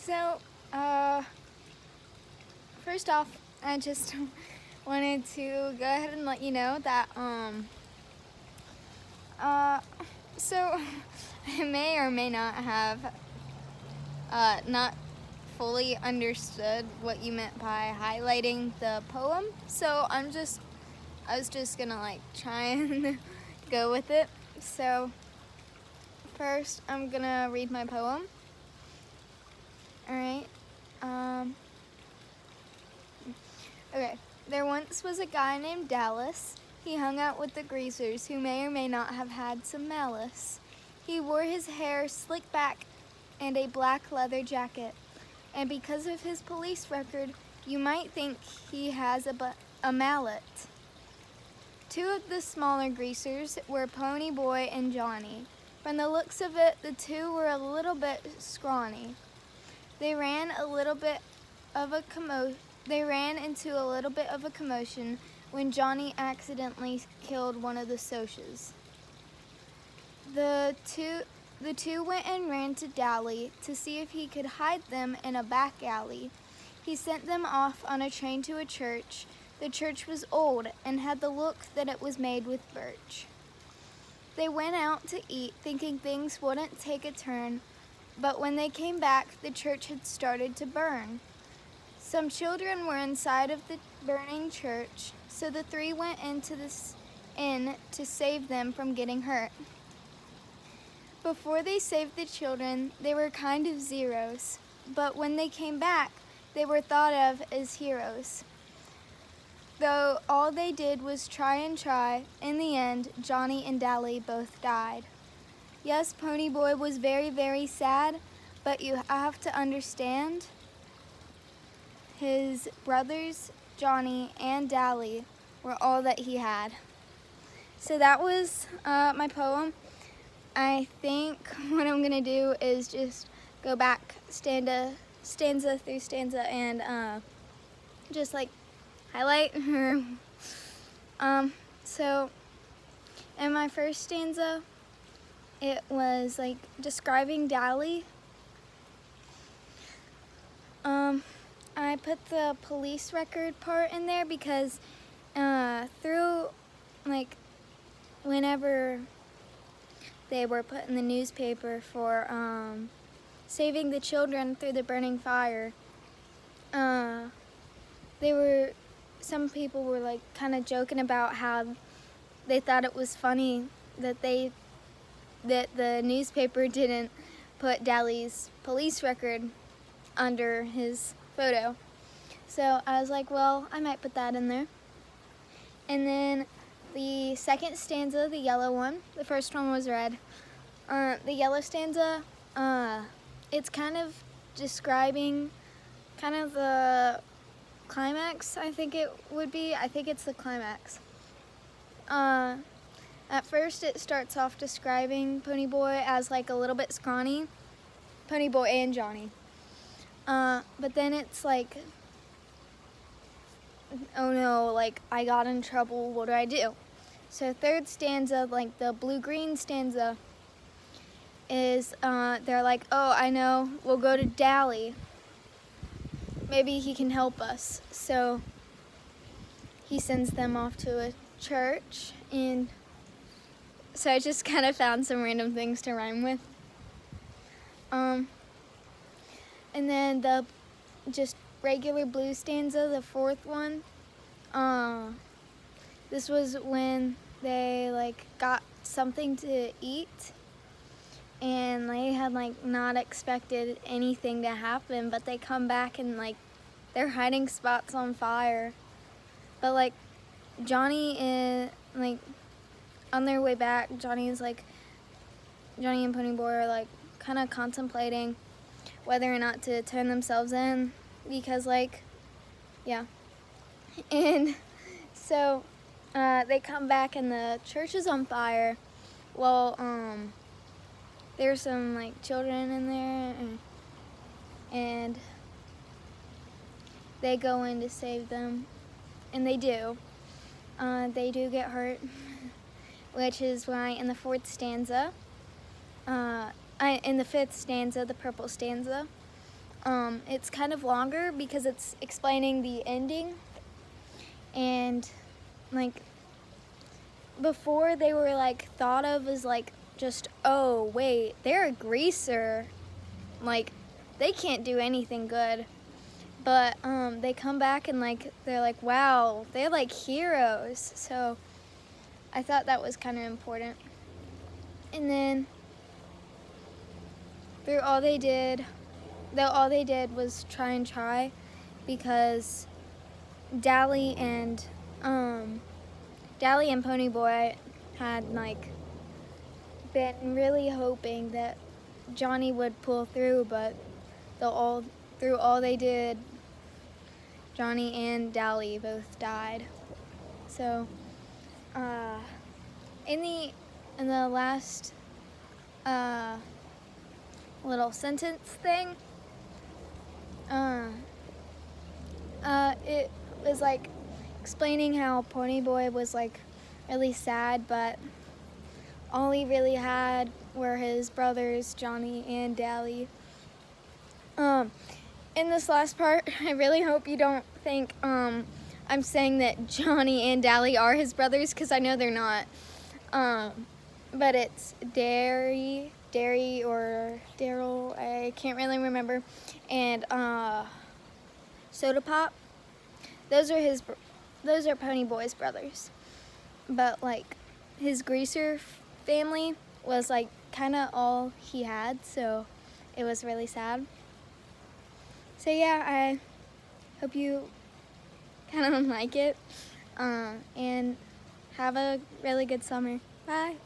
So, uh, first off, I just wanted to go ahead and let you know that, uh, so I may or may not have, not fully understood what you meant by highlighting the poem. So I was just gonna try and go with it. So first, I'm gonna read my poem. All right. Okay. There once was a guy named Dallas. He hung out with the greasers who may or may not have had some malice. He wore his hair slicked back and a black leather jacket. And because of his police record, you might think he has a mallet. Two of the smaller greasers were Pony Boy and Johnny. From the looks of it, the two were a little bit scrawny. They ran into a little bit of a commotion when Johnny accidentally killed one of the Socs. The two went and ran to Dally to see if he could hide them in a back alley. He sent them off on a train to a church. The church was old and had the look that it was made with birch. They went out to eat, thinking things wouldn't take a turn, but when they came back, the church had started to burn. Some children were inside of the burning church, so the three went into this inn to save them from getting hurt. Before they saved the children, they were kind of zeros, but when they came back, they were thought of as heroes. Though all they did was try and try, in the end, Johnny and Dally both died. Yes, Pony Boy was very, very sad, but you have to understand, his brothers, Johnny and Dally, were all that he had. So that was my poem. I think what I'm gonna do is just go back stanza through stanza and just highlight her. So in my first stanza, it was describing Dally. I put the police record part in there because through whenever they were put in the newspaper for saving the children through the burning fire, some people were kind of joking about how they thought it was funny that the newspaper didn't put Dally's police record under his photo. So I was like, well, I might put that in there. And then the second stanza, the yellow one, the first one was red. The yellow stanza, it's kind of describing kind of the climax, I think it would be. I think it's the climax. At first it starts off describing Pony Boy as a little bit scrawny. Pony Boy and Johnny. But then it's oh no, I got in trouble, what do I do? So third stanza, the blue-green stanza, is they're oh, I know, we'll go to Dally. Maybe he can help us. So he sends them off to a church, and so I just kind of found some random things to rhyme with. And then the just regular blue stanza, the fourth one, this was when they got something to eat, and they had not expected anything to happen, but they come back and their hiding spot's on fire. But Johnny is on their way back, Johnny and Pony Boy are kind of contemplating whether or not to turn themselves in, because yeah. And so they come back and the church is on fire. Well, there's some children in there, and they go in to save them, and they do. They do get hurt, which is why in the fourth stanza, in the fifth stanza, the purple stanza, It's kind of longer because it's explaining the ending. And like before they were like thought of as like just, oh wait, they're a greaser, like they can't do anything good. But they come back and like they're like, wow, they're like heroes. So I thought that was kind of important. And then through all they did was try because Dally and Ponyboy had like been really hoping that Johnny would pull through, but through all they did, Johnny and Dally both died. So in the last little sentence thing, it was like explaining how Ponyboy was like really sad, but all he really had were his brothers, Johnny and Dally. In this last part, I really hope you don't think I'm saying that Johnny and Dally are his brothers, because I know they're not. But it's Derry or Daryl, I can't really remember, and Soda Pop. Those are Ponyboy's brothers. But like his greaser family was like kind of all he had, so it was really sad. So yeah, I hope you kind of like it, and have a really good summer. Bye.